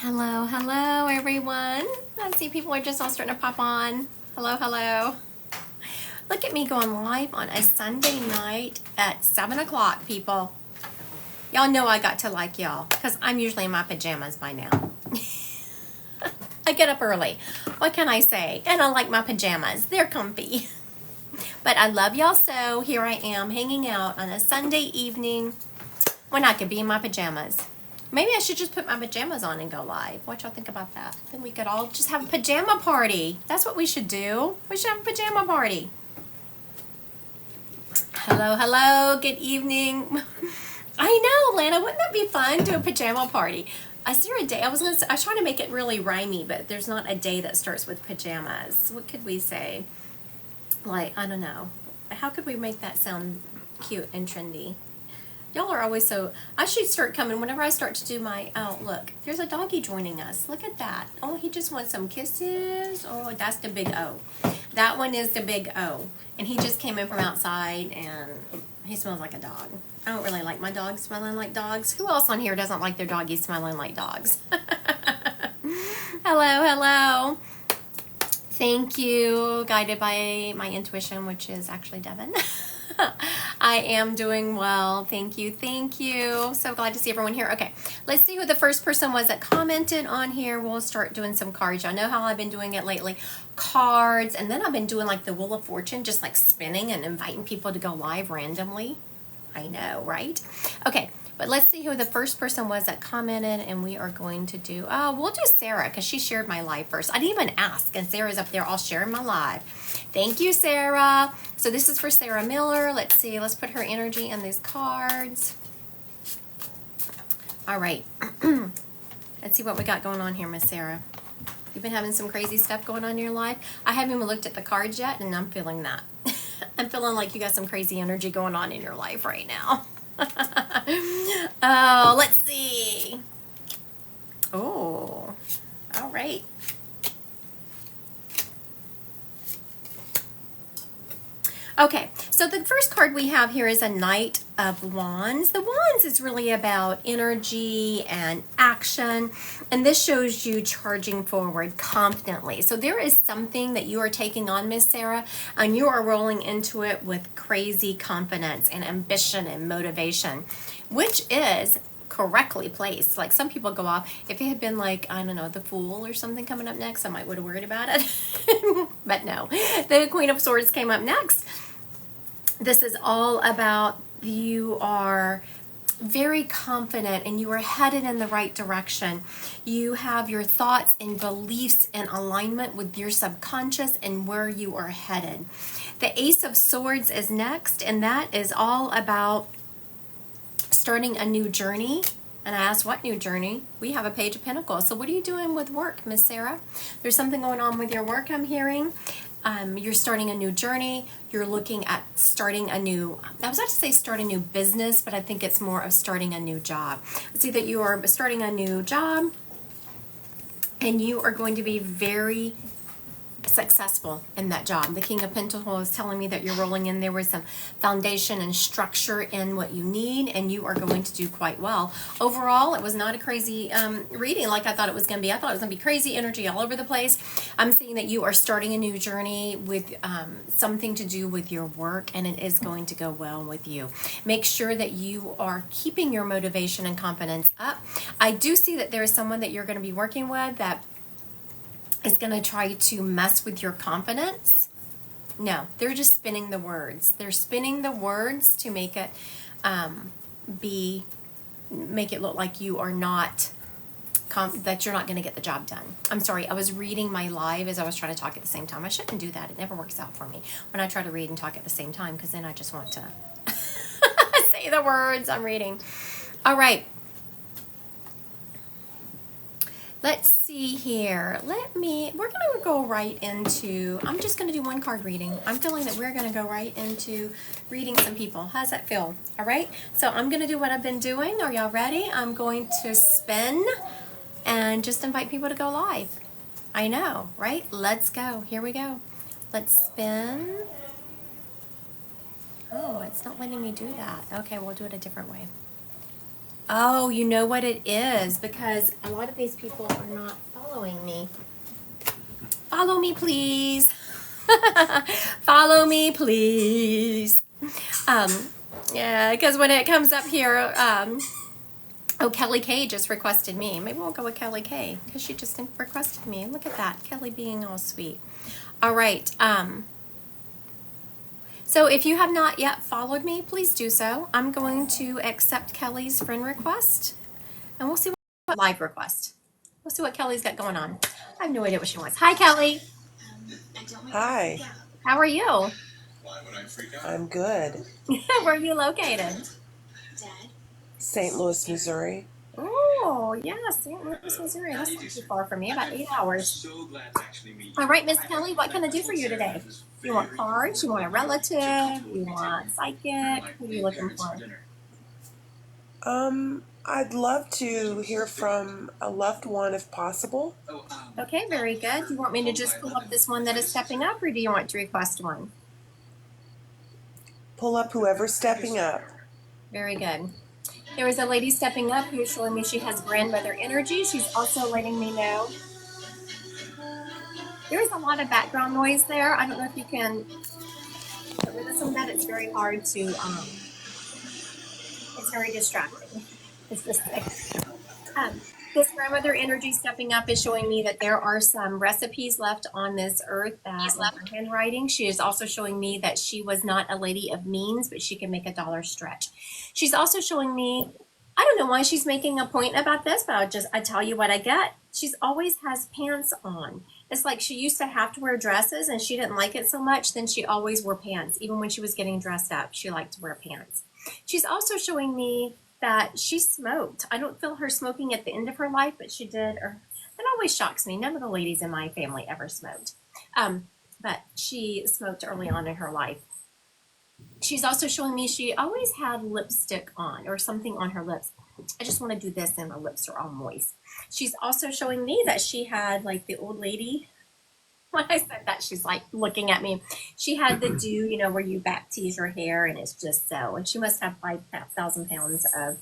Hello, hello, everyone. I see people are just all starting to pop on. Hello, hello. Look at me going live on a Sunday night at 7 o'clock, people. Y'all know I got to like y'all because I'm usually in my pajamas by now. I get up early. What can I say? And I like my pajamas. They're comfy. But I love y'all, so here I am hanging out on a Sunday evening when I could be in my pajamas. Maybe I should just put my pajamas on and go live. What y'all think about that? Then we could all just have a pajama party. That's what we should do. We should have a pajama party. Hello, hello. Good evening. I know, Lana. Wouldn't that be fun? Do a pajama party. Is there a day? I was trying to make it really rhymey, but there's not a day that starts with pajamas. What could we say? Like, I don't know. How could we make that sound cute and trendy? Y'all are always so... I should start coming whenever I start to do my... Oh, look. There's a doggy joining us. Look at that. Oh, he just wants some kisses. Oh, that's the big O. That one is the big O. And he just came in from outside, and he smells like a dog. I don't really like my dogs smelling like dogs. Who else on here doesn't like their doggies smelling like dogs? Hello, hello. Thank you. Guided by my intuition, which is actually Devin. I am doing well. Thank you. Thank you. So glad to see everyone here. Okay, let's see who the first person was that commented on here. We'll start doing some cards. Y'all know how I've been doing it lately. Cards, and then I've been doing like the Wheel of Fortune, just like spinning and inviting people to go live randomly. I know, right? Okay, but let's see who the first person was that commented, and we are going to do, we'll do Sarah, because she shared my live first. I didn't even ask, and Sarah's up there all sharing my live. Thank you, Sarah. So this is for Sarah Miller. Let's see, let's put her energy in these cards. All right. Let's see what we got going on here, Miss Sarah. You've been having some crazy stuff going on in your life. I haven't even looked at the cards yet, and I'm feeling that. I'm feeling like you got some crazy energy going on in your life right now. Oh, let's see. Oh, all right. Okay, so the first card we have here is a Knight of Wands. The Wands is really about energy and action, and this shows you charging forward confidently. So there is something that you are taking on, Miss Sarah, and you are rolling into it with crazy confidence and ambition and motivation, which is correctly placed. Like some people go off. If it had been like, I don't know, the Fool or something coming up next, I might would have worried about it. But no, the Queen of Swords came up next. This is all about you are very confident and you are headed in the right direction. You have your thoughts and beliefs in alignment with your subconscious and where you are headed. The Ace of Swords is next, and that is all about starting a new journey. And I asked, what new journey? We have a Page of Pentacles. So what are you doing with work, Miss Sarah? There's something going on with your work, I'm hearing. You're starting a new journey. You're looking at starting a new, I was about to say start a new business, but I think it's more of starting a new job. See that you are starting a new job, and you are going to be very successful in that job. The King of Pentacles is telling me that you're rolling in there with some foundation and structure in what you need, and you are going to do quite well. Overall, it was not a crazy reading like I thought it was going to be. I thought it was going to be crazy energy all over the place. I'm seeing that you are starting a new journey with something to do with your work, and it is going to go well with you. Make sure that you are keeping your motivation and confidence up. I do see that there is someone that you're going to be working with that is going to try to mess with your confidence. No, they're just spinning the words. They're spinning the words to make it make it look like you are not that you're not going to get the job done. I'm sorry, I was reading my live as I was trying to talk at the same time. I shouldn't do that. It never works out for me when I try to read and talk at the same time, because then I just want to say the words I'm reading. All right. Let's see here. We're going to go right into, I'm just going to do one card reading. I'm feeling that we're going to go right into reading some people. How's that feel? All right. So I'm going to do what I've been doing. Are y'all ready? I'm going to spin and just invite people to go live. I know, right? Let's go. Here we go. Let's spin. Oh, it's not letting me do that. Okay, we'll do it a different way. Oh, you know what it is, because a lot of these people are not following me. Follow me, please. Follow me, please. Um, yeah, because when it comes up here, oh, Kelly K just requested me. Maybe we'll go with Kelly K because she just requested me. Look at that, Kelly being all sweet. All right. So if you have not yet followed me, please do so. I'm going to accept Kelly's friend request, and we'll see what live request. We'll see what Kelly's got going on. I have no idea what she wants. Hi, Kelly. Hi, How are you? I'm good. Where are you located? St. Louis, Missouri. Oh, yeah, St. Louis, Missouri. That's not too far from me, about 8 hours. All right, Miss Kelly, what can I do for you today? You want cards? You want a relative? You want psychic? What are you looking for? I'd love to hear from a loved one if possible. Okay, very good. Do you want me to just pull up this one that is stepping up, or do you want to request one? Pull up whoever's stepping up. Very good. There is a lady stepping up who's showing me she has grandmother energy. She's also letting me know. There's a lot of background noise there. I don't know if you can get rid of some of that. It's very hard to, it's very distracting. It's just like, this grandmother energy stepping up is showing me that there are some recipes left on this earth that are her handwriting. She is also showing me that she was not a lady of means, but she can make a dollar stretch. She's also showing me, I don't know why she's making a point about this, but I tell you what I get. She's always has pants on. It's like she used to have to wear dresses and she didn't like it so much, then she always wore pants. Even when she was getting dressed up, she liked to wear pants. She's also showing me that she smoked. I don't feel her smoking at the end of her life, but she did. Or that always shocks me. None of the ladies in my family ever smoked, but she smoked early on in her life. She's also showing me she always had lipstick on or something on her lips. I just want to do this and my lips are all moist. She's also showing me that she had like the old lady. When I said that, she's like looking at me. She had the do, where you back tease your hair and it's just so. And she must have 5,000 pounds of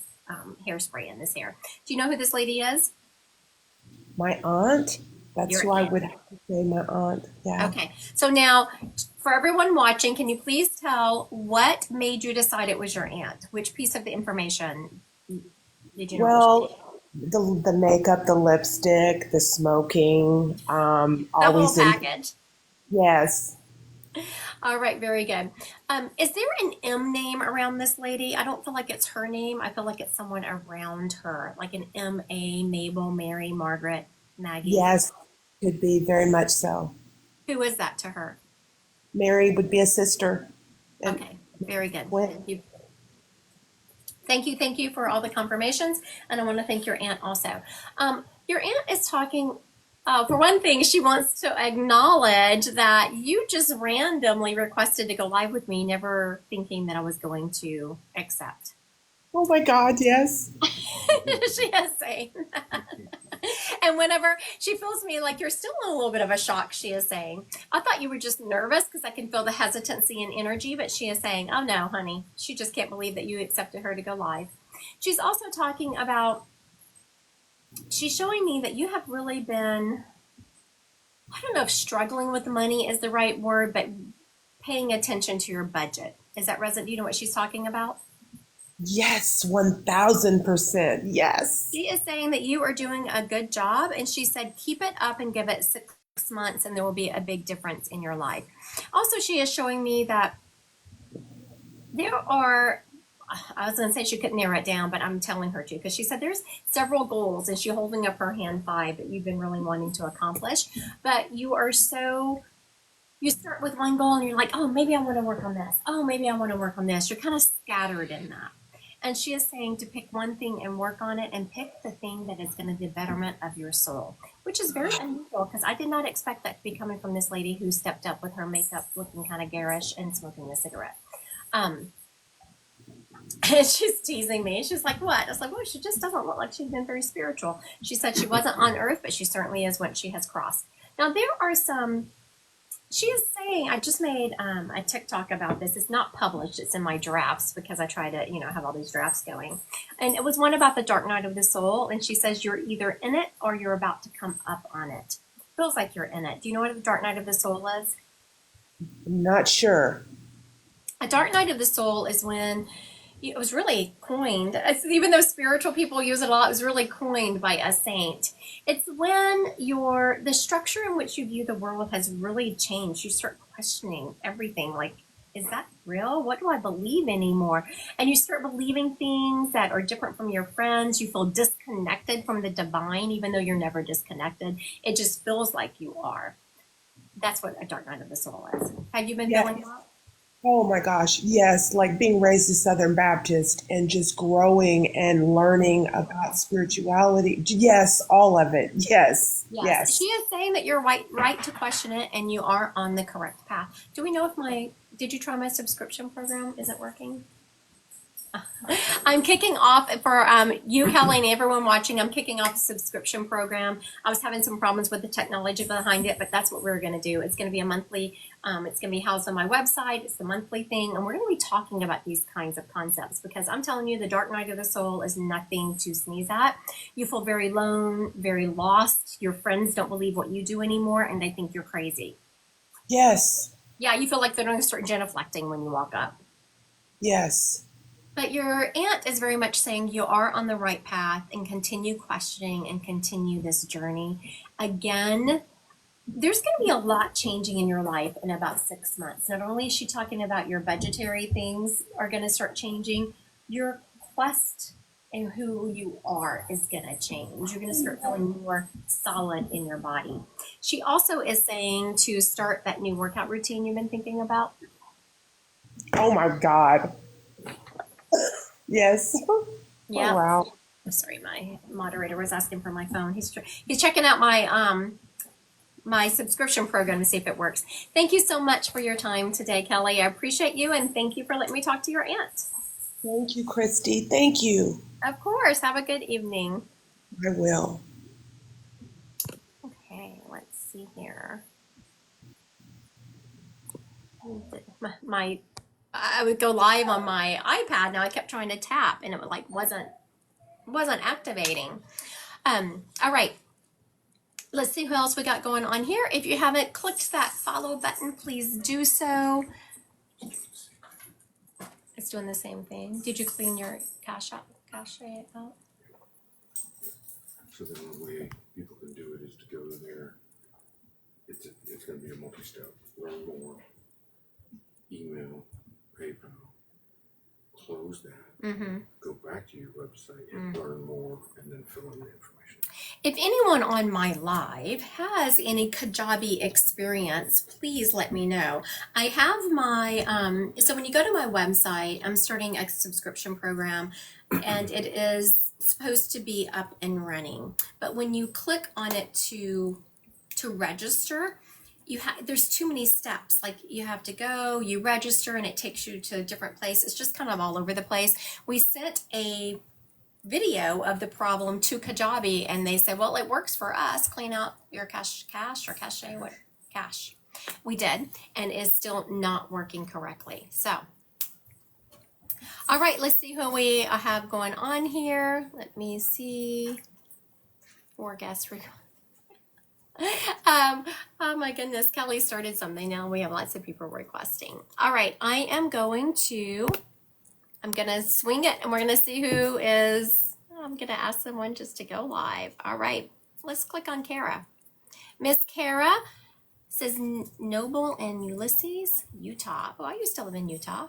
hairspray in this hair. Do you know who this lady is? My aunt? That's Your who I aunt. would have to say, my aunt. Yeah. Okay. So now, for everyone watching, can you please tell what made you decide it was your aunt? Which piece of the information did you know it was your aunt? Well, the makeup, the lipstick, the smoking, The whole always in. package. Yes. All right, very good. Is there an M name around this lady? I don't feel like it's her name. I feel like it's someone around her, like an M.A., Mabel, Mary, Margaret, Maggie. Yes. Could be very much so. Who is that to her? Mary would be a sister. And Okay, very good. when Thank you. Thank you for all the confirmations. And I want to thank your aunt also. Your aunt is talking, for one thing, she wants to acknowledge that you just randomly requested to go live with me, never thinking that I was going to accept. oh my God, yes. She is saying that. And whenever she feels me like you're still in a little bit of a shock, she is saying, I thought you were just nervous because I can feel the hesitancy and energy, but she is saying, oh no, honey, she just can't believe that you accepted her to go live. She's also talking about, she's showing me that you have really been, I don't know if struggling with money is the right word, but paying attention to your budget. Is that resonant? Do you know what she's talking about? Yes, 1000%. Yes. She is saying that you are doing a good job, and she said keep it up and give it 6 months, and there will be a big difference in your life. Also, she is showing me that there are, I was going to say she couldn't narrow it down, but I'm telling her to, because she said there's several goals, and she's holding up her hand 5 that you've been really wanting to accomplish. But you are so, you start with one goal and you're like, oh, maybe I want to work on this. Oh, maybe I want to work on this. You're kind of scattered in that. And she is saying to pick one thing and work on it and pick the thing that is going to be the betterment of your soul, which is very unusual because I did not expect that to be coming from this lady who stepped up with her makeup looking kind of garish and smoking a cigarette. And she's teasing me. She's like, what? I was like, well, she just doesn't look like she's been very spiritual. She said she wasn't on earth, but she certainly is what she has crossed. Now, there are some She is saying, I just made a TikTok about this. It's not published, it's in my drafts because I try to, have all these drafts going. And it was one about the dark night of the soul. And she says, you're either in it or you're about to come up on it. Feels like you're in it. Do you know what the dark night of the soul is? I'm not sure. A dark night of the soul is when it was really coined, even though spiritual people use it a lot, it was really coined by a saint. It's when the structure in which you view the world has really changed. You start questioning everything, like, is that real? What do I believe anymore? And you start believing things that are different from your friends. You feel disconnected from the divine, even though you're never disconnected. It just feels like you are. That's what a dark night of the soul is. Have you been Yeah. feeling that? Oh my gosh. Yes. Like being raised a Southern Baptist and just growing and learning about spirituality. Yes. All of it. Yes. Yes, she Yes. is saying that you're right to question it, and you are on the correct path. Do we know if did you try my subscription program? Is it working? I'm kicking off for you, Kelly, and everyone watching. I'm kicking off a subscription program. I was having some problems with the technology behind it, but that's what we're going to do. It's going to be a monthly. It's going to be housed on my website. It's the monthly thing, and we're going to be talking about these kinds of concepts because I'm telling you, the dark night of the soul is nothing to sneeze at. You feel very alone, very lost. Your friends don't believe what you do anymore, and they think you're crazy. Yes. Yeah, you feel like they're going to start genuflecting when you walk up. Yes. But your aunt is very much saying you are on the right path and continue questioning and continue this journey. Again, there's going to be a lot changing in your life in about 6 months. Not only is she talking about your budgetary things are going to start changing, your quest and who you are is going to change. You're going to start feeling more solid in your body. She also is saying to start that new workout routine you've been thinking about. Oh my God. Yes. Oh Yeah. wow. I'm sorry, my moderator was asking for my phone. He's checking out my subscription program to see if it works. Thank you so much for your time today, Kelly. I appreciate you, and thank you for letting me talk to your aunt. Thank you, Christy. Thank you. Of course. Have a good evening. I will. Okay, let's see here. My I would go live on my iPad. Now I kept trying to tap, and it wasn't activating. All right. Let's see who else we got going on here. If you haven't clicked that follow button, please do so. It's doing the same thing. Did you clean your cache out? So the only way people can do it is to go there. It's going to be a multi-step. Learn more. Email, PayPal. Close that. Mm-hmm. Go back to your website and learn more, and then fill in the information. If anyone on my live has any Kajabi experience, please let me know. I have my, so when you go to my website, I'm starting a subscription program and it is supposed to be up and running. But when you click on it to register, there's too many steps. Like you have to go, you register, and it takes you to a different place. It's just kind of all over the place. We sent a video of the problem to Kajabi, and they said, well, it works for us. Clean out your cache. We did, and it's still not working correctly. So, all right, let's see who we have going on here. Let me see. 4 guests. Oh my goodness, Kelly started something. Now we have lots of people requesting. All right, I'm gonna swing it, and we're gonna see who is. I'm gonna ask someone just to go live. All right, let's click on Kara. Miss Kara says Noble and Ulysses, Utah. Oh, I used to live in Utah.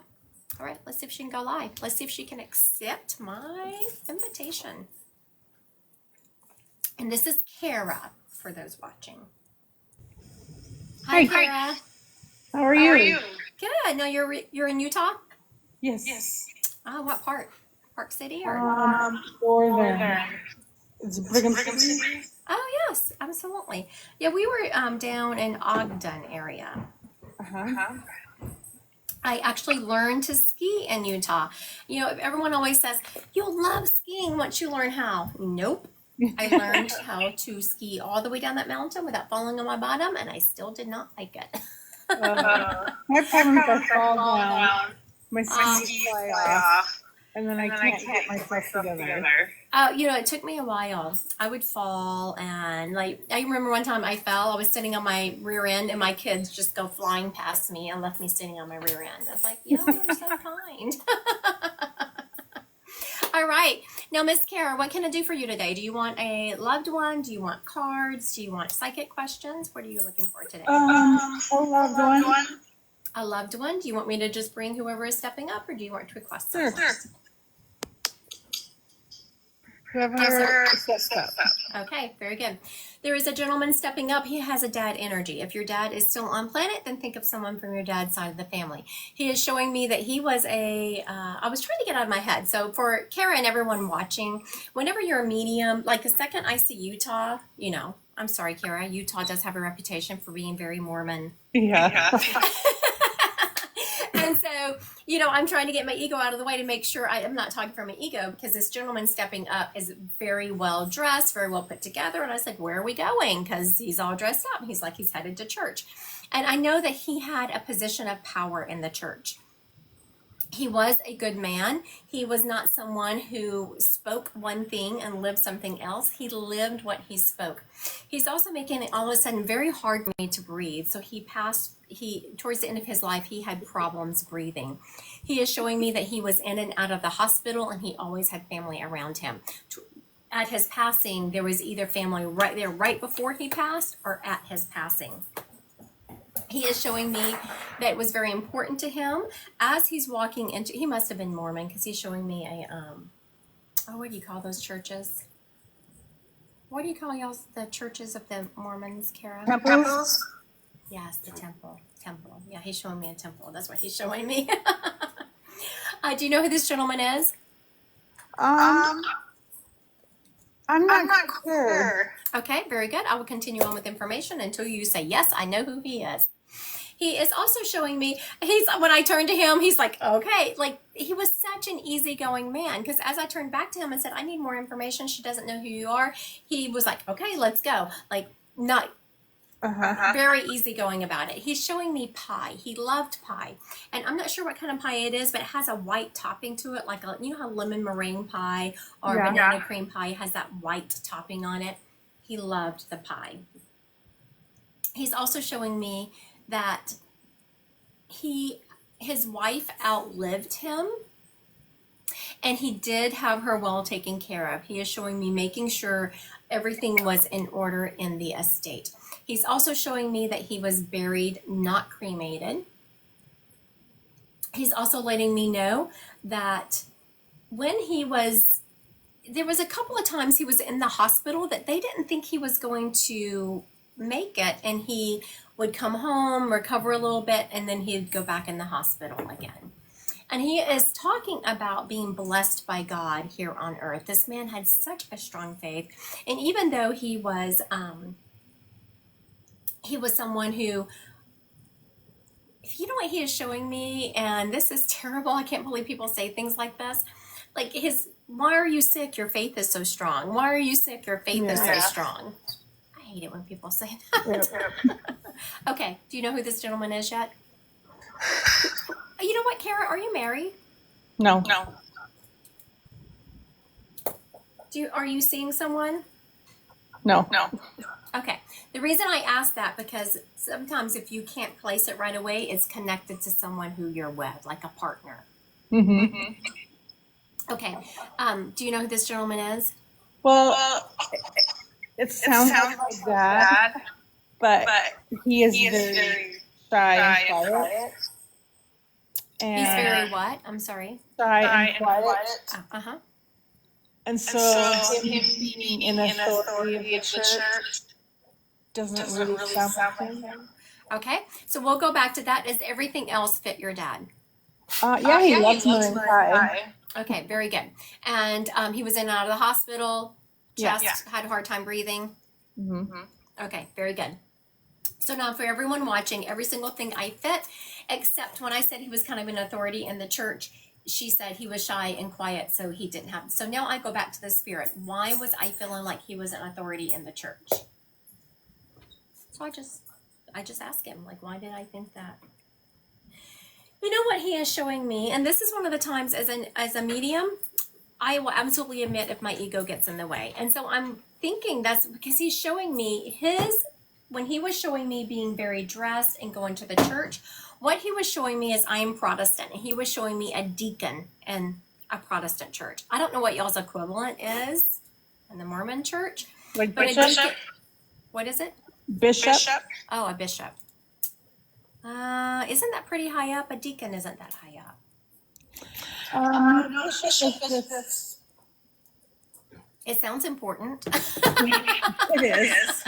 All right, let's see if she can go live. Let's see if she can accept my invitation. And this is Kara for those watching. Hi, Kara. How are you? Good. Now you're in Utah? Yes. Oh, what part? Park City or? Northern. It's Brigham City. Oh yes, absolutely. Yeah, we were down in Ogden area. I actually learned to ski in Utah. You know, everyone always says you'll love skiing once you learn how. Nope. I learned how to ski all the way down that mountain without falling on my bottom, and I still did not like it. My problem is I fall down, my skis fly off, and then I can't get myself together. It took me a while. I would fall, and like I remember one time I fell. I was sitting on my rear end, and my kids just go flying past me and left me standing on my rear end. I was like, you're so kind. All right, now Miss Kara, what can I do for you today? Do you want a loved one? Do you want cards? Do you want psychic questions? What are you looking for today? A loved one. A loved one? Do you want me to just bring whoever is stepping up, or do you want to request Sure. someone? Whoever steps up. Okay, very good. There is a gentleman stepping up. He has a dad energy. If your dad is still on planet, then think of someone from your dad's side of the family. He is showing me that he was I was trying to get out of my head. So for Kara and everyone watching, whenever you're a medium, like the second I see Utah, I'm sorry, Kara, Utah does have a reputation for being very Mormon. Yeah. And so, I'm trying to get my ego out of the way to make sure I am not talking from my ego, because this gentleman stepping up is very well dressed, very well put together. And I said, where are we going? Because he's all dressed up. He's like, he's headed to church. And I know that he had a position of power in the church. He was a good man. He was not someone who spoke one thing and lived something else. He lived what he spoke. He's also making it all of a sudden very hard for me to breathe. So towards the end of his life, he had problems breathing. He is showing me that he was in and out of the hospital, and he always had family around him. At his passing, there was either family right there right before he passed or at his passing. He is showing me that it was very important to him as he's walking into, he must have been Mormon, because he's showing me what do you call those churches? What do you call the churches of the Mormons, Kara? Temples? Yes, the temple. Yeah, he's showing me a temple. That's what he's showing me. Do you know who this gentleman is? I'm not sure. Okay, very good. I will continue on with information until you say, yes, I know who he is. He is also showing me, when I turned to him, he's like, okay, like he was such an easygoing man. Because as I turned back to him and said, I need more information, she doesn't know who you are. He was like, okay, let's go. Like, not very easygoing about it. He's showing me pie. He loved pie. And I'm not sure what kind of pie it is, but it has a white topping to it. Like, you know how lemon meringue pie or banana cream pie has that white topping on it? He loved the pie. He's also showing me that his wife outlived him, and he did have her well taken care of. He is showing me making sure everything was in order in the estate. He's also showing me that he was buried, not cremated. He's also letting me know that when there was a couple of times he was in the hospital that they didn't think he was going to make it, and he would come home, recover a little bit, and then he'd go back in the hospital again. And he is talking about being blessed by God here on earth. This man had such a strong faith. And even though he was someone who, you know what he is showing me, and this is terrible, I can't believe people say things like this, like why are you sick? Your faith is so strong. Why are you sick? Your faith is so strong. I hate it when people say that. Yep. Okay, do you know who this gentleman is yet? You know what, Kara, are you married? No. Are you seeing someone? No. Okay. The reason I ask that, because sometimes if you can't place it right away, it's connected to someone who you're with, like a partner. Mm-hmm. Okay. Do you know who this gentleman is? Well, it sounds like my dad, but he is very shy and quiet. And He's very what? I'm sorry. Shy and quiet. Uh-huh. And so him being in authority of the church doesn't really sound like him. Okay. So we'll go back to that. Does everything else fit your dad? Yeah, he loves meringue pie. Okay, very good. And he was in and out of the hospital. Just had a hard time breathing. Mm-hmm. Okay, very good. So now for everyone watching, every single thing I fit, except when I said he was kind of an authority in the church, she said he was shy and quiet, so he didn't have. So now I go back to the spirit. Why was I feeling like he was an authority in the church? So I just ask him, like, why did I think that? You know what he is showing me, and this is one of the times as a medium, I will absolutely admit if my ego gets in the way. And so I'm thinking that's because he's showing me when he was showing me being very dressed and going to the church, what he was showing me is I am Protestant, and he was showing me a deacon in a Protestant church. I don't know what y'all's equivalent is in the Mormon church, Like but bishop? a deacon, what is it? Bishop? Oh, a bishop. Isn't that pretty high up? A deacon isn't that high up. Bishop is just, It sounds important. it is.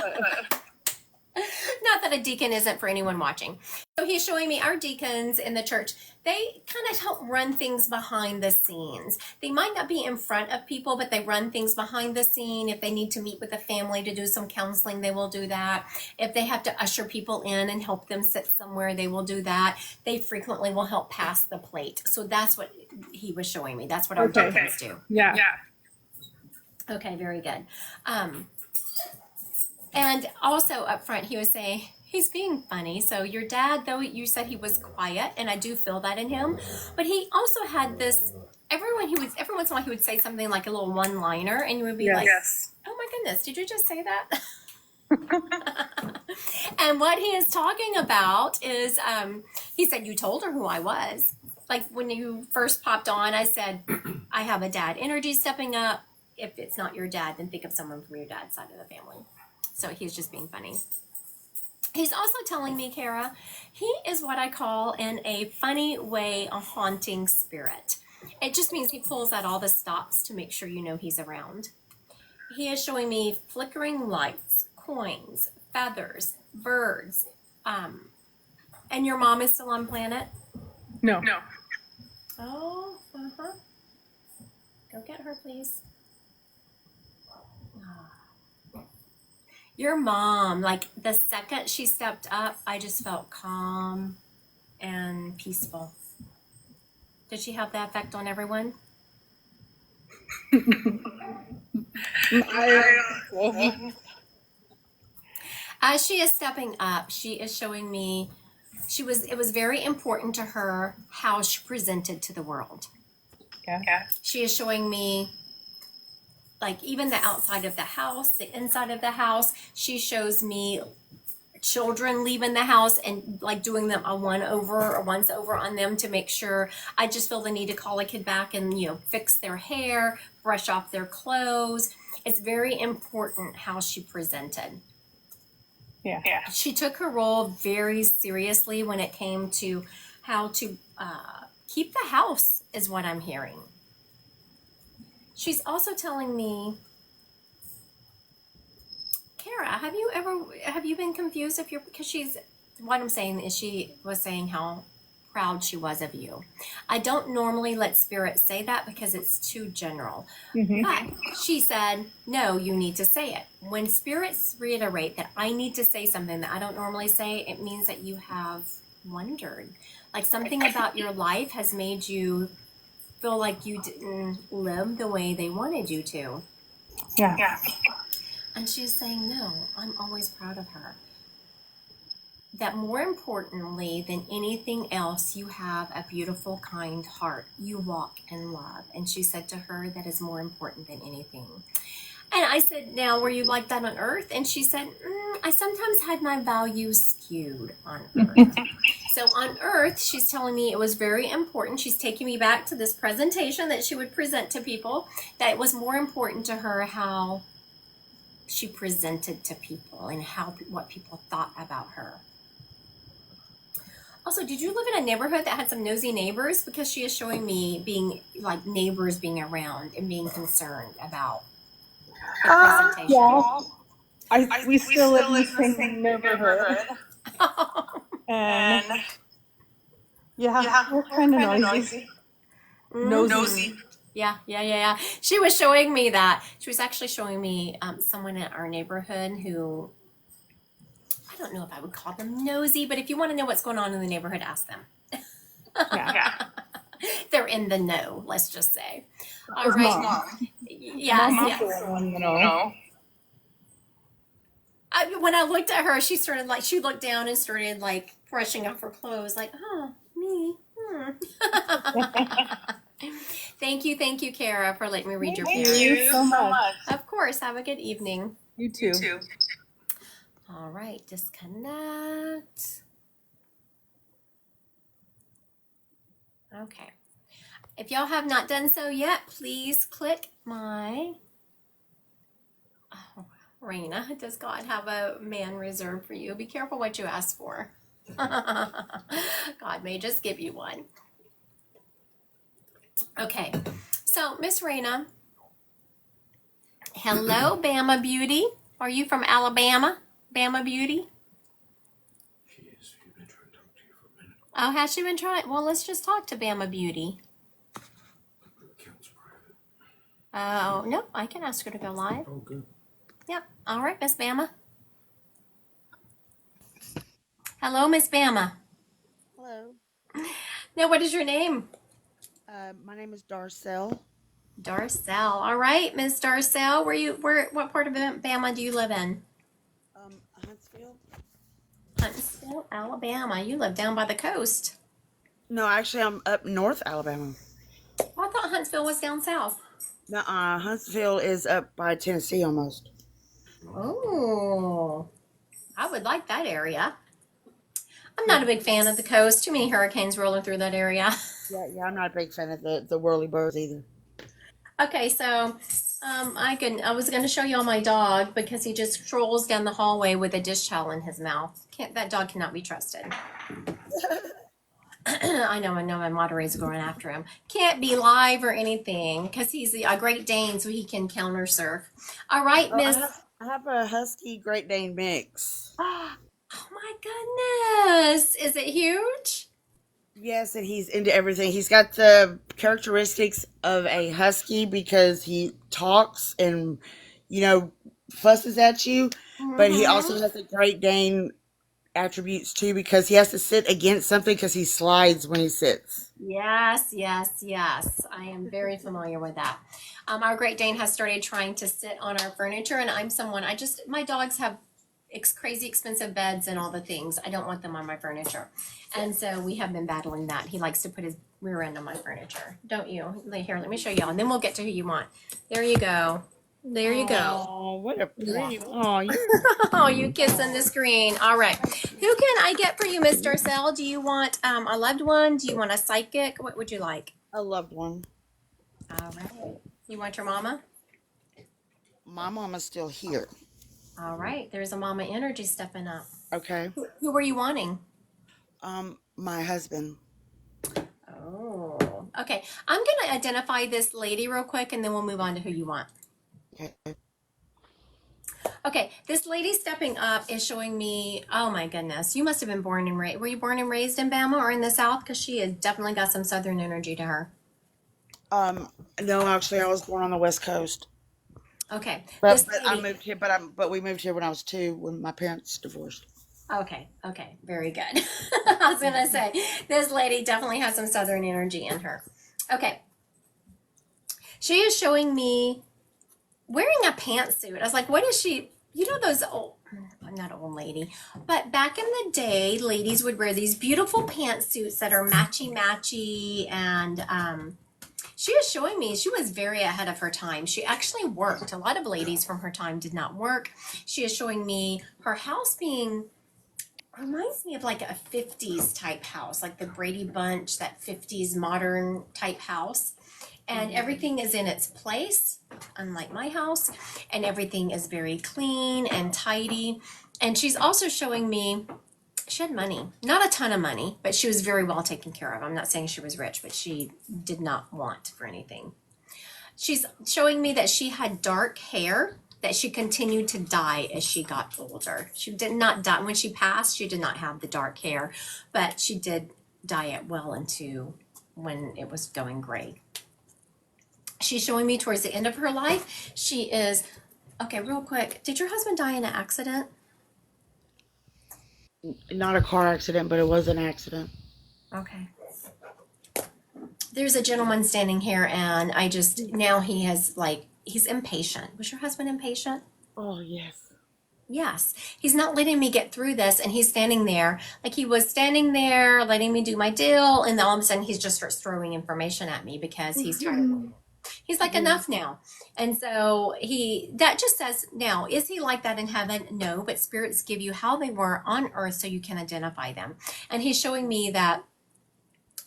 Not that a deacon isn't for anyone watching. So he's showing me our deacons in the church. They kind of help run things behind the scenes. They might not be in front of people, but they run things behind the scene. If they need to meet with a family to do some counseling, they will do that. If they have to usher people in and help them sit somewhere, they will do that. They frequently will help pass the plate. So that's what he was showing me. That's what our deacons do. Yeah. Okay, very good. And also up front, he was saying, he's being funny. So your dad, though you said he was quiet, and I do feel that in him, but he also had this, every once in a while he would say something like a little one-liner, and you would be like, oh my goodness, did you just say that? And what he is talking about is, he said, you told her who I was. Like when you first popped on, I said, I have a dad energy stepping up. If it's not your dad, then think of someone from your dad's side of the family. So he's just being funny. He's also telling me, Kara, he is what I call in a funny way a haunting spirit. It just means he pulls out all the stops to make sure you know he's around. He is showing me flickering lights, coins, feathers, birds. And your mom is still on planet? No. Oh, Go get her, please. Your mom, like the second she stepped up, I just felt calm and peaceful. Did she have that effect on everyone? As she is stepping up, she is showing me it was very important to her how she presented to the world. Yeah. She is showing me, like, even the outside of the house, the inside of the house. She shows me children leaving the house and like doing them a once over on them to make sure. I just feel the need to call a kid back and, fix their hair, brush off their clothes. It's very important how she presented. Yeah. She took her role very seriously when it came to how to keep the house, is what I'm hearing. She's also telling me, Kara, have you been confused because what I'm saying is she was saying how proud she was of you. I don't normally let spirit say that because it's too general. Mm-hmm. But she said, no, you need to say it. When spirits reiterate that I need to say something that I don't normally say, it means that you have wondered. Like something about your life has made you feel like you didn't live the way they wanted you to. Yeah. And she's saying, no, I'm always proud of her. That more importantly than anything else, you have a beautiful, kind heart. You walk in love. And she said to her, that is more important than anything. And I said, now, were you like that on Earth? And she said, I sometimes had my values skewed on Earth. So on Earth, she's telling me it was very important. She's taking me back to this presentation that she would present to people, that it was more important to her how she presented to people and what people thought about her. Also, did you live in a neighborhood that had some nosy neighbors? Because she is showing me neighbors being around and being concerned about the presentation. Yeah. We still live in the same neighborhood. And we're kind of noisy. Nosy. Yeah. She was showing me that. She was actually showing me someone in our neighborhood who, I don't know if I would call them nosy, but if you want to know what's going on in the neighborhood, ask them. Yeah. They're in the know, let's just say. All His right. mom. Yes. Mom's the one, When I looked at her, she looked down and started like brushing off her clothes, like, oh, me. Thank you, Kara, for letting me read your Thank parents. you so much. Of course, have a good evening. You too. All right, disconnect. Okay. If y'all have not done so yet, please click my. Oh, Raina, does God have a man reserved for you? Be careful what you ask for. God may just give you one. Okay, so Miss Raina, hello, Bama Beauty. Are you from Alabama, Bama Beauty? She is. She's been trying to talk to you for a minute. Oh, has she been trying? Well, let's just talk to Bama Beauty. Her account's private. Oh, no, I can ask her to go live. Oh, good. Yep. All right, Miss Bama. Hello, Miss Bama. Hello, Now, what is your name? my name is Darcel. Darcel. All right, Miss Darcel. What part of Bama do you live in? Huntsville? Huntsville, Alabama. You live down by the coast. No, actually, I'm up north Alabama. Oh, I thought Huntsville was down south. Nuh-uh, Huntsville is up by Tennessee almost. Oh, I would like that area. I'm not a big fan of the coast. Too many hurricanes rolling through that area. Yeah, I'm not a big fan of the whirly-birds either. Okay, so I was going to show you all my dog because he just strolls down the hallway with a dish towel in his mouth. That dog cannot be trusted. I know my moderator's going after him. Can't be live or anything because he's a Great Dane, so he can counter surf. All right, Oh, Miss. I have a Husky Great Dane mix. Oh my goodness. Is it huge? Yes, and he's into everything. He's got the characteristics of a Husky because he talks and, fusses at you, but he also has the Great Dane attributes too because he has to sit against something because he slides when he sits. Yes. I am very familiar with that. Our Great Dane has started trying to sit on our furniture, and my dogs have crazy expensive beds and all the things. I don't want them on my furniture. And so we have been battling that. He likes to put his rear end on my furniture. Don't you? Here, let me show y'all, and then we'll get to who you want. There you go. There you go. Oh, what a pretty! Oh, you're Oh, you kissing the screen. All right. Who can I get for you, Miss Darcel? Do you want a loved one? Do you want a psychic? What would you like? a loved one. All right. You want your mama? My mama's still here. All right. There's a mama energy stepping up. Okay. Who were you wanting? My husband. Oh, okay. I'm going to identify this lady real quick, and then we'll move on to who you want. Okay. Okay, this lady stepping up is showing me, oh my goodness, you must have been born and raised. Were you born and raised in Bama or in the South? Because she has definitely got some Southern energy to her. No, actually, I was born on the West Coast, Okay, but this I lady, moved here. But we moved here when I was 2 when my parents divorced. okay, very good. I was going to say, this lady definitely has some Southern energy in her. Okay, she is showing me wearing a pantsuit. I was like, what is she? You know those old, not old lady, but back in the day, ladies would wear these beautiful pantsuits that are matchy, and she is showing me she was very ahead of her time. She actually worked. A lot of ladies from her time did not work. She is showing me her house reminds me of like a 50s type house, like the Brady Bunch, that 50s modern type house. And everything is in its place, unlike my house, and everything is very clean and tidy. And she's also showing me she had money, not a ton of money, but she was very well taken care of. I'm not saying she was rich, but she did not want for anything. She's showing me that she had dark hair that she continued to dye as she got older. She did not dye when she passed. She did not have the dark hair, but she did dye it well into when it was going gray. She's showing me towards the end of her life. She is, okay, real quick. Did your husband die in an accident? Not a car accident, but it was an accident. Okay. There's a gentleman standing here, and now he's impatient. Was your husband impatient? Oh yes. Yes, he's not letting me get through this, and he's standing there like he was standing there, letting me do my deal, and then all of a sudden he just starts throwing information at me because he's tired of it. He's like, enough now. And so that just says, now, is he like that in heaven? No, but spirits give you how they were on earth so you can identify them. And he's showing me that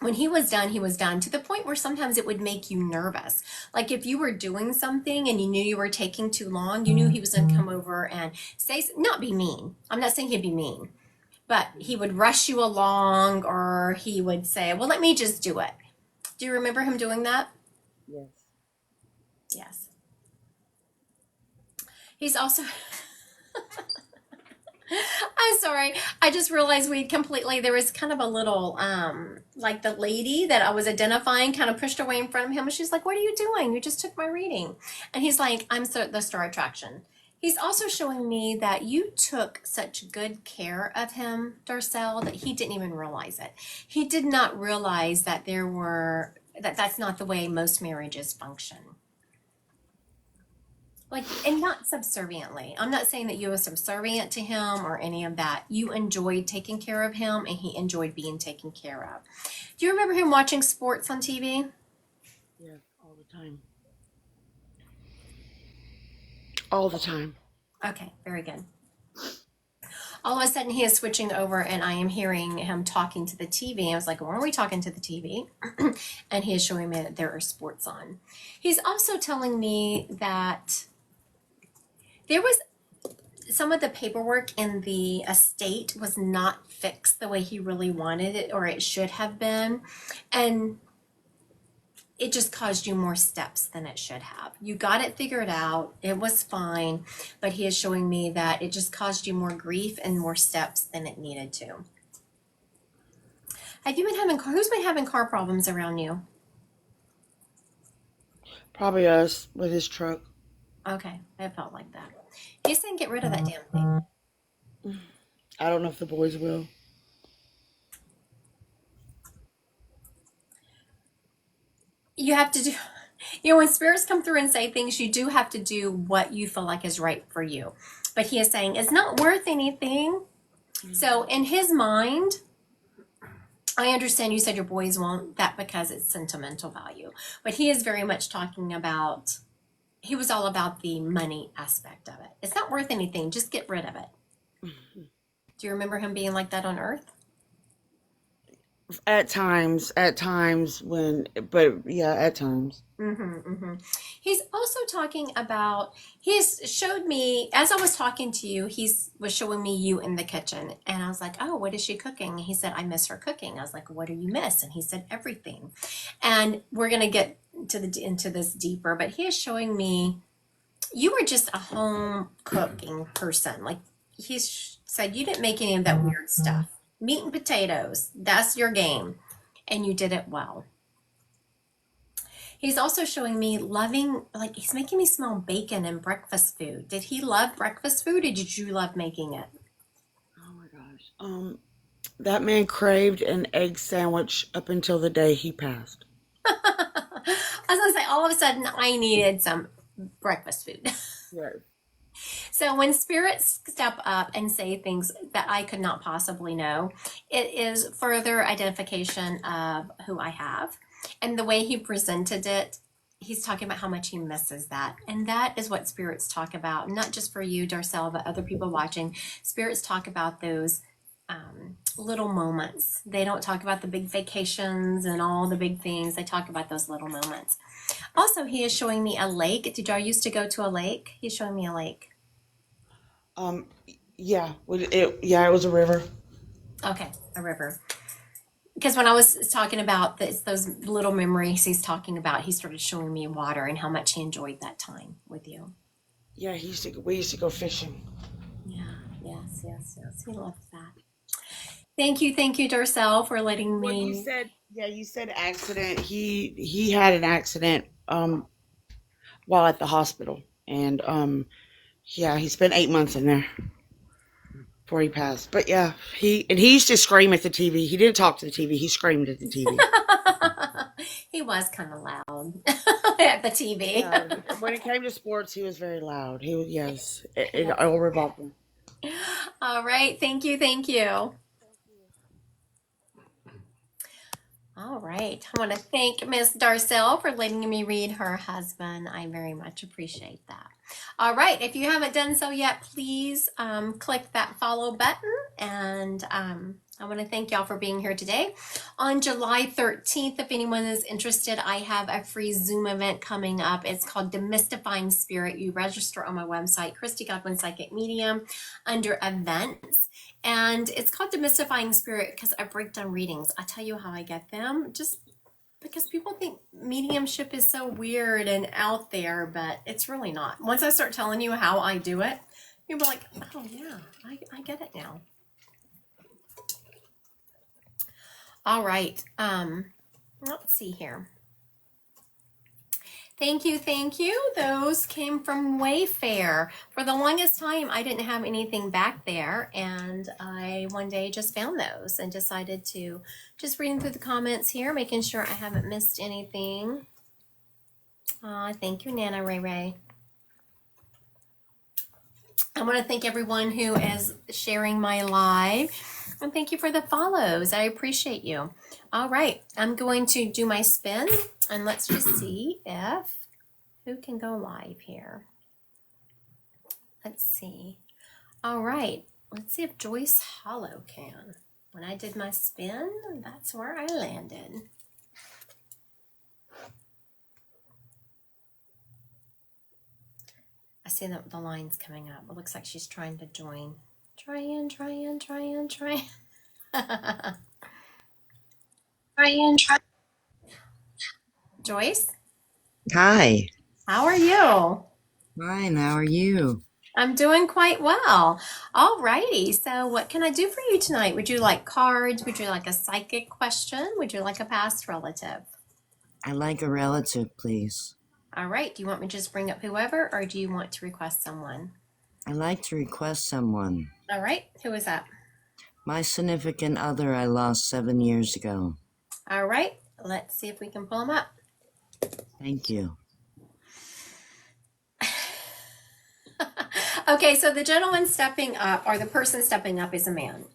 when he was done to the point where sometimes it would make you nervous. Like if you were doing something and you knew you were taking too long, you knew he was going to come over and not be mean. I'm not saying he'd be mean, but he would rush you along, or he would say, well, let me just do it. Do you remember him doing that? Yes. Yes. He's also, I'm sorry. I just realized there was kind of a little, like the lady that I was identifying kind of pushed away in front of him. And she's like, what are you doing? You just took my reading. And he's like, I'm the star attraction. He's also showing me that you took such good care of him, Darcel, that he didn't even realize it. He did not realize that that's not the way most marriages function. Like, and not subserviently. I'm not saying that you were subservient to him or any of that. You enjoyed taking care of him, and he enjoyed being taken care of. Do you remember him watching sports on TV? Yeah, all the time. All the time. Okay, very good. All of a sudden, he is switching over, and I am hearing him talking to the TV. I was like, why are we talking to the TV? And he is showing me that there are sports on. He's also telling me that there was some of the paperwork in the estate was not fixed the way he really wanted it, or it should have been. And it just caused you more steps than it should have. You got it figured out. It was fine. But he is showing me that it just caused you more grief and more steps than it needed to. Who's been having car problems around you? Probably us with his truck. Okay, it felt like that. He's saying get rid of that damn thing. I don't know if the boys will. You have to do, when spirits come through and say things, you do have to do what you feel like is right for you. But he is saying it's not worth anything. So in his mind, I understand you said your boys want that because it's sentimental value. But he is very much talking about, he was all about the money aspect of it. It's not worth anything. Just get rid of it. Do you remember him being like that on Earth? At times when, but yeah, at times. He's also talking about, he's showed me, as I was talking to you, was showing me you in the kitchen. And I was like, oh, what is she cooking? He said, I miss her cooking. I was like, what do you miss? And he said, everything. And we're going to get into this deeper, but he is showing me, you were just a home cooking person. Like he said, you didn't make any of that weird stuff. Meat and potatoes, that's your game. And you did it well. He's also showing me he's making me smell bacon and breakfast food. Did he love breakfast food, or did you love making it? Oh my gosh. That man craved an egg sandwich up until the day he passed. I was going to say, all of a sudden, I needed some breakfast food. Right. So when spirits step up and say things that I could not possibly know, it is further identification of who I have. And the way he presented it, he's talking about how much he misses that. And that is what spirits talk about, not just for you, Darcel, but other people watching. Spirits talk about those little moments. They don't talk about the big vacations and all the big things. They talk about those little moments. Also, he is showing me a lake. Did y'all used to go to a lake? He's showing me a lake. Yeah, it was a river. Okay, a river. Because when I was talking about those little memories he's talking about, he started showing me water and how much he enjoyed that time with you. Yeah, we used to go fishing. Yeah, yes. He loved that. Thank you, Darcel, for letting me. Well, you said accident. He had an accident while at the hospital, and he spent 8 months in there before he passed. But yeah, he used to scream at the TV. He didn't talk to the TV. He screamed at the TV. He was kind of loud at the TV. When it came to sports, he was very loud. It all revolved him. All right. Thank you. Thank you. All right. I want to thank Miss Darcel for letting me read her husband. I very much appreciate that. All right. If you haven't done so yet, please click that follow button. And I want to thank y'all for being here today. On July 13th, if anyone is interested, I have a free Zoom event coming up. It's called Demystifying Spirit. You register on my website, Christy Godwin Psychic Medium, under events. And it's called Demystifying Spirit because I break down readings. I tell you how I get them, just because people think mediumship is so weird and out there, but it's really not. Once I start telling you how I do it, people are like, oh yeah, I get it now. All right. Let's see here. Thank you, thank you. Those came from Wayfair. For the longest time, I didn't have anything back there, and I one day just found those and decided to just reading through the comments here, making sure I haven't missed anything. Thank you, Nana Ray Ray. I want to thank everyone who is sharing my live, and thank you for the follows. I appreciate you. All right, I'm going to do my spin, and let's just see if who can go live here. Let's see. All right, let's see if Joyce Hollow can. When I did my spin, that's where I landed. I see the lines coming up. It looks like she's trying to join. Try in. Joyce, Hi. how are you? Fine. How are you? I'm doing quite well. All righty. So what can I do for you tonight? Would you like cards? Would you like a psychic question? Would you like a past relative? I'd like a relative, please. All right. Do you want me to just bring up whoever, or do you want to request someone? I'd like to request someone. All right. Who is that? My significant other I lost 7 years ago. All right. Let's see if we can pull them up. Thank you. Okay, so the gentleman stepping up, or the person stepping up, is a man.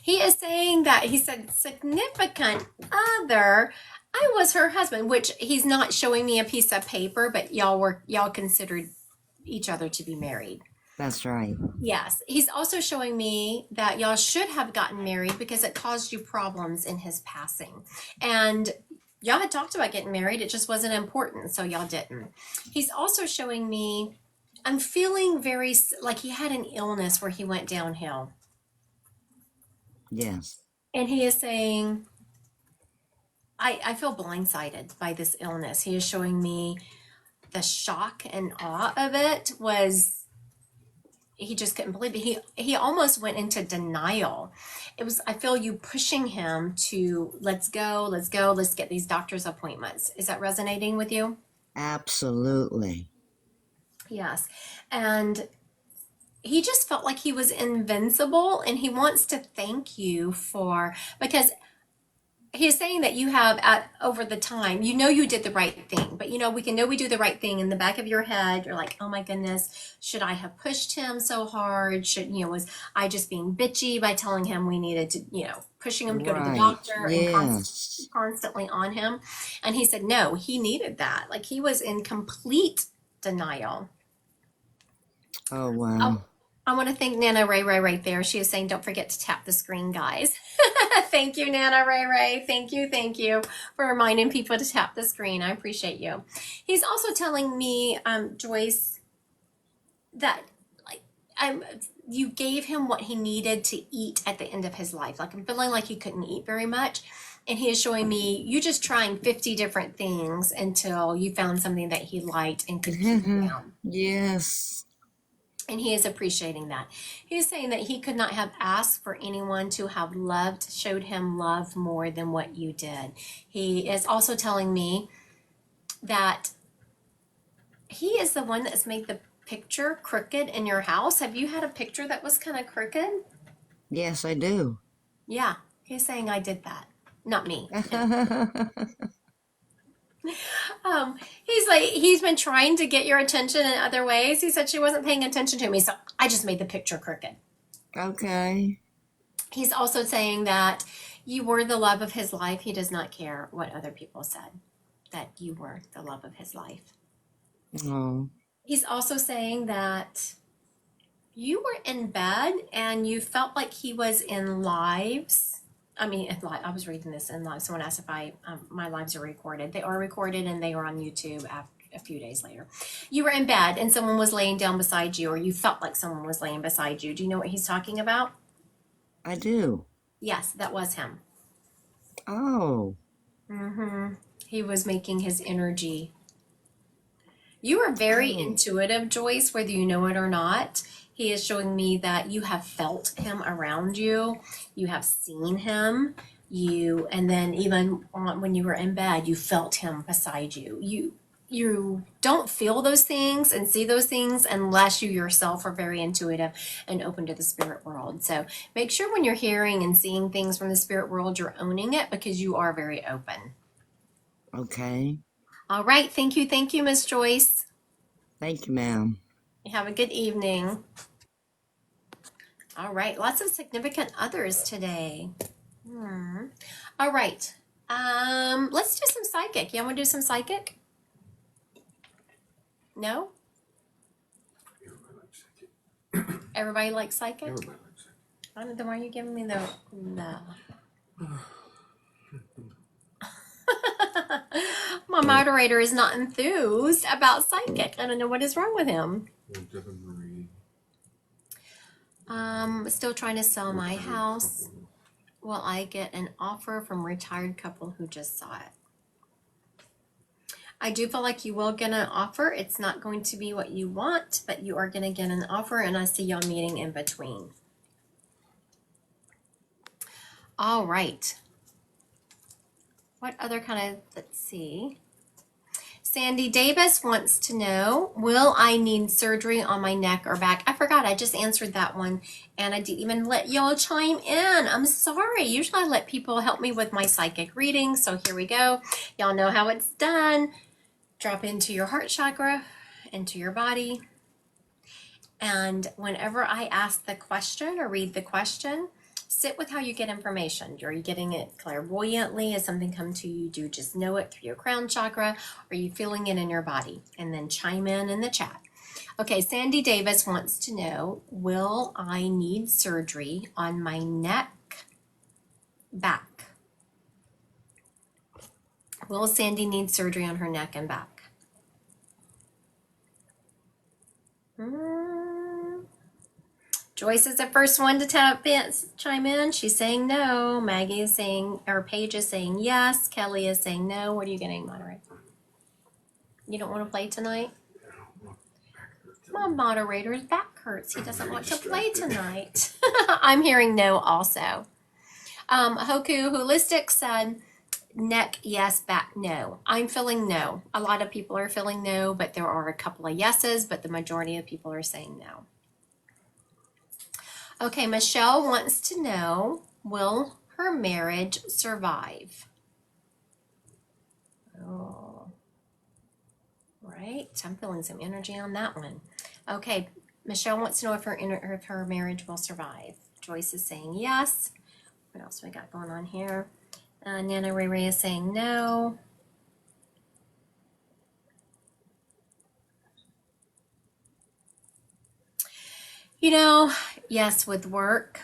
He is saying that he said significant other. I was her husband, which he's not showing me a piece of paper, but y'all considered each other to be married. That's right. Yes. He's also showing me that y'all should have gotten married because it caused you problems in his passing. And y'all had talked about getting married. It just wasn't important, so y'all didn't. He's also showing me, I'm feeling very like he had an illness where he went downhill. Yes. And he is saying, I feel blindsided by this illness. He is showing me the shock and awe of it was, he just couldn't believe it. He almost went into denial. It was, I feel you pushing him to let's go, let's get these doctor's appointments. Is that resonating with you? Absolutely. Yes. And he just felt like he was invincible, and he wants to thank you for, because he's saying that you have over the time, you did the right thing, but we can know we do the right thing. In the back of your head, you're like, oh my goodness, should I have pushed him so hard? Was I just being bitchy by telling him we needed to, pushing him to go to the Right. doctor and Yes. constantly on him? And he said, no, he needed that. Like he was in complete denial. Oh, wow. I want to thank Nana Ray Ray right there. She is saying, don't forget to tap the screen, guys. Thank you, Nana Ray Ray. Thank you for reminding people to tap the screen. I appreciate you. He's also telling me, Joyce, that you gave him what he needed to eat at the end of his life. Like I'm feeling like he couldn't eat very much. And he is showing me you just trying 50 different things until you found something that he liked and could keep down. Yes. And he is appreciating that. He is saying that he could not have asked for anyone to have showed him love more than what you did. He is also telling me that he is the one that's made the picture crooked in your house. Have you had a picture that was kind of crooked? Yes, I do. Yeah, he's saying I did that, not me. He's like, he's been trying to get your attention in other ways. He said she wasn't paying attention to me, so I just made the picture crooked. Okay. He's also saying that you were the love of his life. He does not care what other people said, that you were the love of his life. Oh. He's also saying that you were in bed and you felt like he was in lives. I mean, I was reading this in live. Someone asked if my lives are recorded. They are recorded and they are on YouTube after a few days later. You were in bed and someone was laying down beside you, or you felt like someone was laying beside you. Do you know what he's talking about? I do. Yes, that was him. Oh. He was making his energy. You are very intuitive, Joyce, whether you know it or not. He is showing me that you have felt him around you. You have seen him. And then even when you were in bed, you felt him beside you. You don't feel those things and see those things unless you yourself are very intuitive and open to the spirit world. So make sure when you're hearing and seeing things from the spirit world, you're owning it, because you are very open. Okay. All right. Thank you, Miss Joyce. Thank you, ma'am. You have a good evening. All right. Lots of significant others today. All right. Let's do some psychic. You want to do some psychic? No? Everybody likes psychic. Everybody likes psychic? Everybody likes psychic. I don't know. Then why are you giving me the My moderator is not enthused about psychic. I don't know what is wrong with him. Devin Marie. Still trying to sell my house. Will I get an offer from retired couple who just saw it? I do feel like you will get an offer. It's not going to be what you want, but you are going to get an offer, and I see y'all meeting in between. All right. What other kind of, let's see. Sandy Davis wants to know, will I need surgery on my neck or back? I forgot, I just answered that one, and I didn't even let y'all chime in. I'm sorry. Usually I let people help me with my psychic reading, so here we go. Y'all know how it's done. Drop into your heart chakra, into your body, and whenever I ask the question or read the question, sit with how you get information. Are you getting it clairvoyantly? Has something come to you? Do you just know it through your crown chakra? Are you feeling it in your body? And then chime in the chat. Okay, Sandy Davis wants to know, will I need surgery on my neck, back? Will Sandy need surgery on her neck and back? Joyce is the first one to chime in. She's saying no. Maggie is saying, or Paige is saying yes. Kelly is saying no. What are you getting, moderator? You don't want to play tonight? My moderator's back hurts. He doesn't want to play tonight. I'm hearing no also. Hoku Holistic said neck yes, back no. I'm feeling no. A lot of people are feeling no, but there are a couple of yeses, but the majority of people are saying no. Okay, Michelle wants to know, will her marriage survive? Oh, right. I'm feeling some energy on that one. Okay, Michelle wants to know if her marriage will survive. Joyce is saying yes. What else we got going on here? Nana Ray Ray is saying no. You know, yes with work.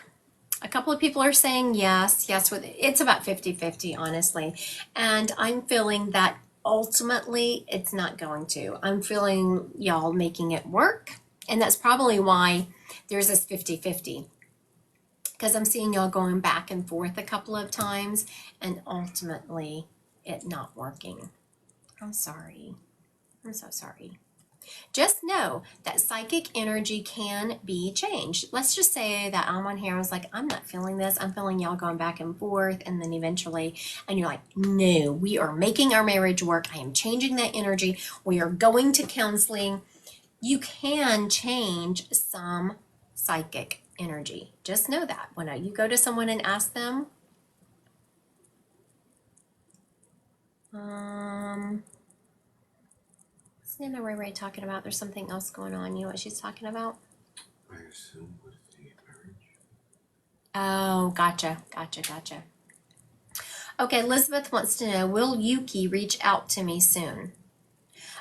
A couple of people are saying yes with it's about 50-50, honestly. And I'm feeling that ultimately it's not going to. I'm feeling y'all making it work. And that's probably why there's this 50-50. Because I'm seeing y'all going back and forth a couple of times and ultimately it not working. I'm sorry. I'm so sorry. Just know that psychic energy can be changed. Let's just say that I'm on here. I was like, I'm not feeling this. I'm feeling y'all going back and forth. And then eventually, and you're like, no, we are making our marriage work. I am changing that energy. We are going to counseling. You can change some psychic energy. Just know that. When you go to someone and ask them, Nana Ray Ray talking about? There's something else going on. You know what she's talking about? I assume with the marriage. Oh, gotcha. Okay, Elizabeth wants to know, will Yuki reach out to me soon?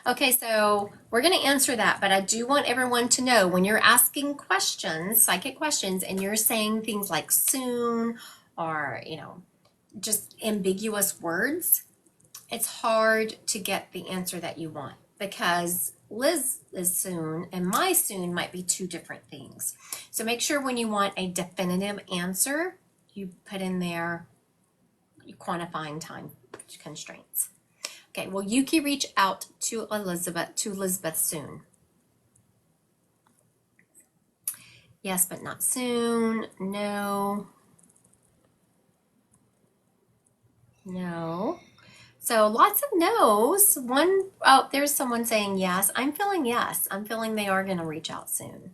Okay, so we're going to answer that, but I do want everyone to know when you're asking questions, psychic questions, and you're saying things like soon or, just ambiguous words, it's hard to get the answer that you want because Liz is soon and my soon might be two different things. So make sure when you want a definitive answer, you put in there quantifying time constraints. Okay, will Yuki reach out to Elizabeth soon? Yes, but not soon. No. So lots of no's. There's someone saying yes. I'm feeling yes. I'm feeling they are going to reach out soon.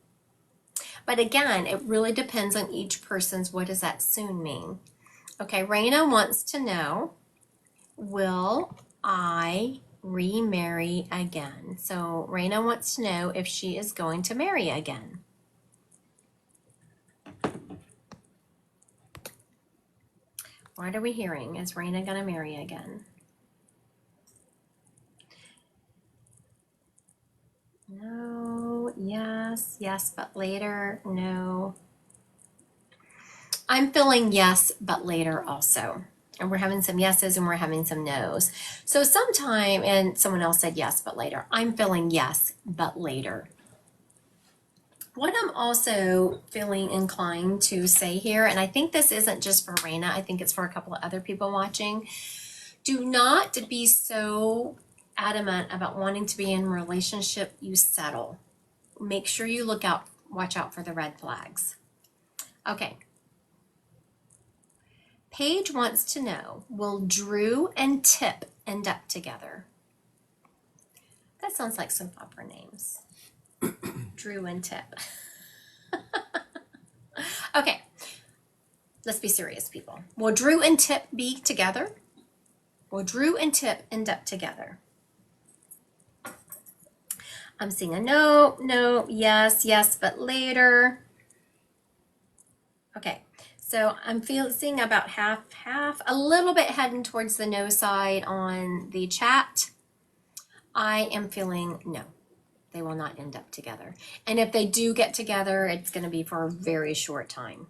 But again, it really depends on each person's, what does that soon mean? Okay, Raina wants to know, will I remarry again? So Raina wants to know if she is going to marry again. What are we hearing? Is Raina going to marry again? No, yes, but later, no. I'm feeling yes, but later also. And we're having some yeses and we're having some nos. So sometime, and someone else said yes, but later. I'm feeling yes, but later. What I'm also feeling inclined to say here, and I think this isn't just for Raina, I think it's for a couple of other people watching. Do not be so adamant about wanting to be in a relationship you settle. Make sure you watch out for the red flags. Okay. Paige wants to know, will Drew and Tip end up together? That sounds like soap opera names. Drew and Tip. Okay. Let's be serious, people. Will Drew and Tip be together? Will Drew and Tip end up together? I'm seeing a no, yes, but later. Okay, so I'm seeing about half, a little bit heading towards the no side on the chat. I am feeling no, they will not end up together. And if they do get together, it's going to be for a very short time.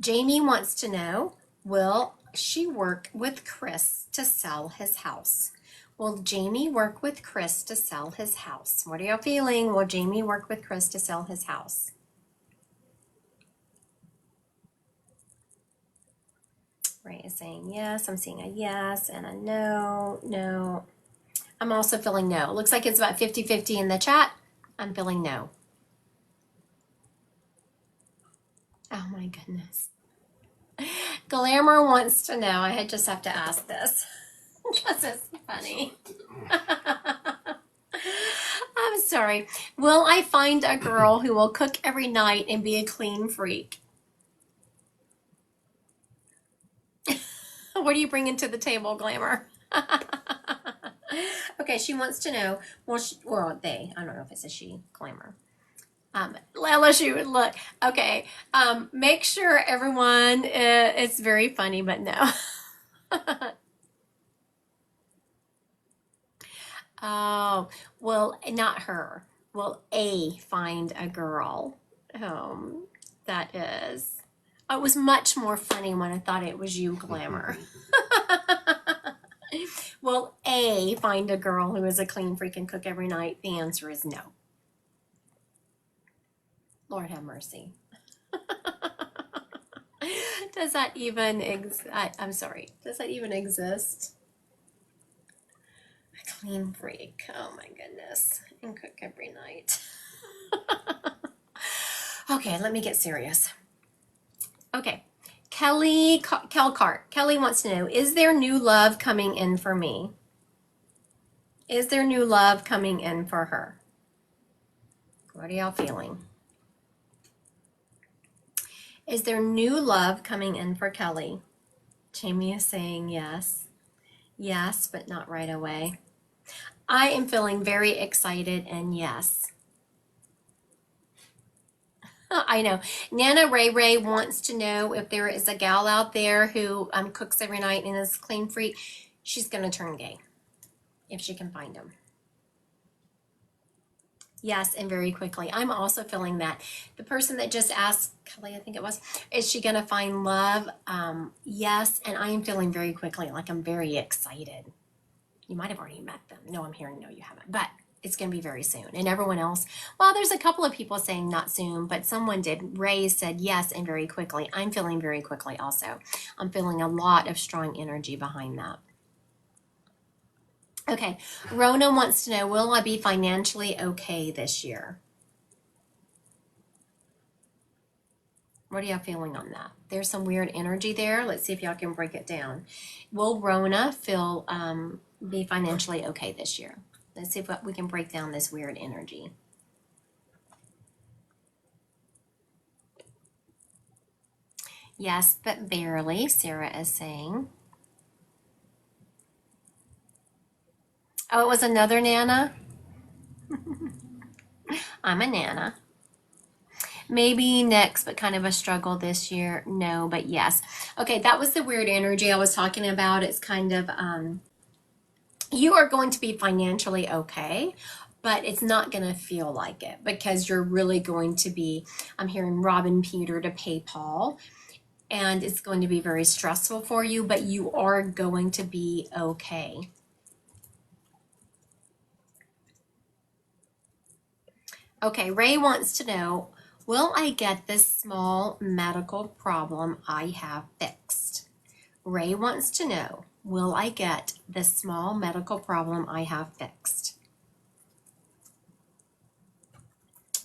Jamie wants to know, will she work with Chris to sell his house? Will Jamie work with Chris to sell his house? What are y'all feeling? Will Jamie work with Chris to sell his house? Ray is saying yes. I'm seeing a yes and a no. I'm also feeling no. Looks like it's about 50-50 in the chat. I'm feeling no. Oh my goodness. Glamour wants to know. I just have to ask this because it's funny. I'm sorry. Will I find a girl who will cook every night and be a clean freak? What are you bringing to the table, Glamour? Okay, she wants to know. I don't know if it's a she, Glamour. Unless you would look. Okay. Make sure everyone, it's very funny, but no. Oh, well, not her. Will A find a girl? That is. It was much more funny when I thought it was you, Glamour. Will A find a girl who is a clean freak and cook every night? The answer is no. Lord have mercy. Does that even I'm sorry. Does that even exist? A clean freak. Oh my goodness. And cook every night. Okay, let me get serious. Okay. Kelly Kelcart. Kelly wants to know, is there new love coming in for me? Is there new love coming in for her? What are y'all feeling? Is there new love coming in for Kelly? Jamie is saying yes. Yes, but not right away. I am feeling very excited and yes. I know. Nana Ray Ray wants to know if there is a gal out there who cooks every night and is clean freak. She's going to turn gay if she can find them. Yes, and very quickly. I'm also feeling that. The person that just asked, Kelly, I think it was, is she going to find love? Yes, and I am feeling very quickly, like I'm very excited. You might have already met them. No, I'm hearing no, you haven't. But it's going to be very soon. And everyone else, well, there's a couple of people saying not soon, but someone did. Ray said yes and very quickly. I'm feeling very quickly also. I'm feeling a lot of strong energy behind that. Okay, Rona wants to know, will I be financially okay this year? What are y'all feeling on that? There's some weird energy there. Let's see if y'all can break it down. Will Rona feel be financially okay this year? Let's see if we can break down this weird energy. Yes, but barely, Sarah is saying. Oh, it was another Nana? I'm a Nana. Maybe next, but kind of a struggle this year. No, but yes. Okay, that was the weird energy I was talking about. It's kind of, you are going to be financially okay, but it's not going to feel like it because you're really going to be, I'm hearing Robin Peter to pay Paul, and it's going to be very stressful for you, but you are going to be okay. Okay, Ray wants to know, will I get this small medical problem I have fixed? Ray wants to know, will I get this small medical problem I have fixed?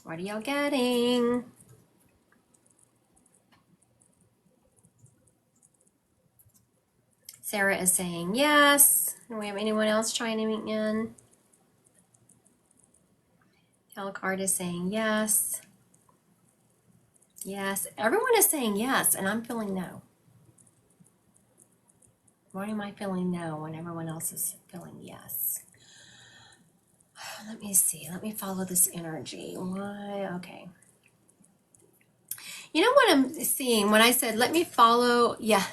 What are y'all getting? Sarah is saying yes. Do we have anyone else chiming in? Helcard is saying yes. Yes. Everyone is saying yes, and I'm feeling no. Why am I feeling no when everyone else is feeling yes? Let me see. Let me follow this energy. Why? Okay. You know what I'm seeing when I said, let me follow? Yeah.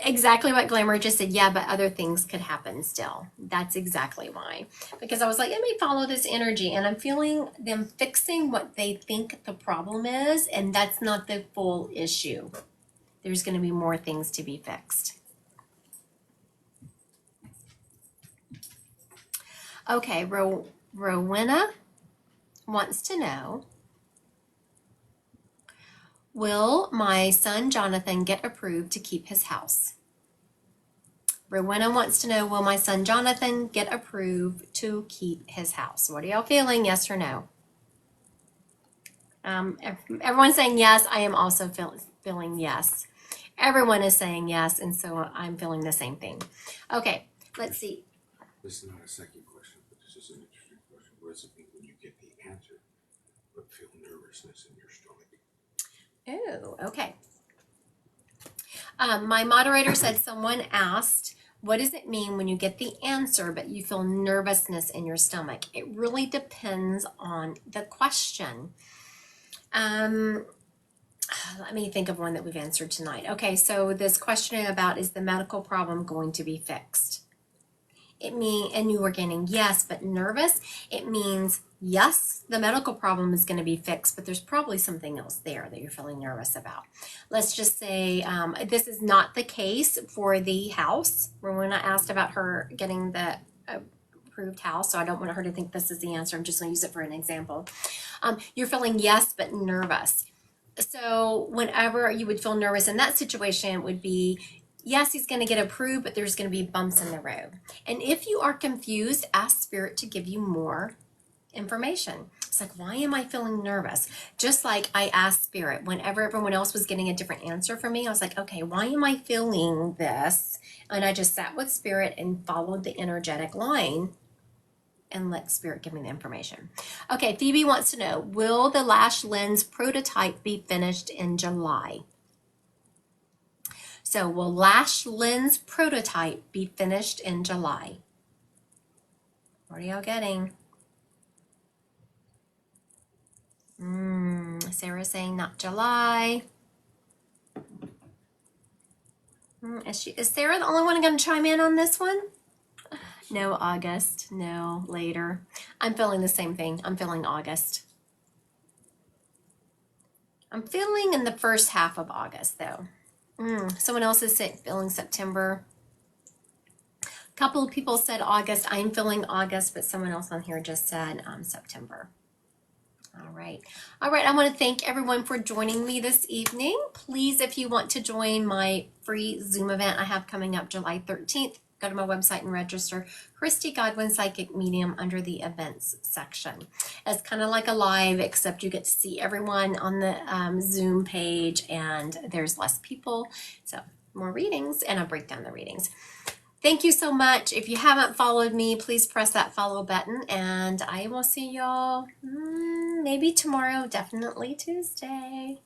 Exactly what Glamour just said. Yeah, but other things could happen still. That's exactly why. Because I was like, let me follow this energy. And I'm feeling them fixing what they think the problem is. And that's not the full issue. There's going to be more things to be fixed. Okay, Rowena wants to know, will my son Jonathan get approved to keep his house? Rowena wants to know, will my son Jonathan get approved to keep his house? What are y'all feeling, yes or no? Everyone's saying yes. I am also feeling yes. Everyone is saying yes, and so I'm feeling the same thing. Okay, let's see. This is not a second question, but this is an interesting question. What does it mean when you get the answer, but feel nervousness in your stomach? Oh, okay. My moderator said someone asked, what does it mean when you get the answer, but you feel nervousness in your stomach? It really depends on the question. Let me think of one that we've answered tonight. Okay, so this question about, is the medical problem going to be fixed? It means, and you were getting yes, but nervous. It means yes, the medical problem is going to be fixed, but there's probably something else there that you're feeling nervous about. Let's just say this is not the case for the house. Rowena asked about her getting the approved house, so I don't want her to think this is the answer. I'm just going to use it for an example. You're feeling yes, but nervous. So whenever you would feel nervous in that situation, it would be, yes, he's going to get approved, but there's going to be bumps in the road. And if you are confused, ask Spirit to give you more information. It's like, why am I feeling nervous? Just like I asked Spirit, whenever everyone else was getting a different answer from me, I was like, okay, why am I feeling this? And I just sat with Spirit and followed the energetic line and let Spirit give me the information. Okay, Phoebe wants to know, will the lash lens prototype be finished in July? So will lash lens prototype be finished in July? What are y'all getting? Sarah's saying not July. Is Sarah the only one going to chime in on this one? No, August. No, later. I'm feeling the same thing. I'm feeling August. I'm feeling in the first half of August, though. Someone else is feeling September. A couple of people said August. I'm feeling August, but someone else on here just said September. All right. I want to thank everyone for joining me this evening. Please, if you want to join my free Zoom event I have coming up July 13th, go to my website and register. Christy Godwin Psychic Medium under the events section. It's kind of like a live, except you get to see everyone on the Zoom page, and there's less people, so more readings, and I break down the readings. Thank you so much. If you haven't followed me, please press that follow button, and I will see y'all maybe tomorrow, definitely Tuesday.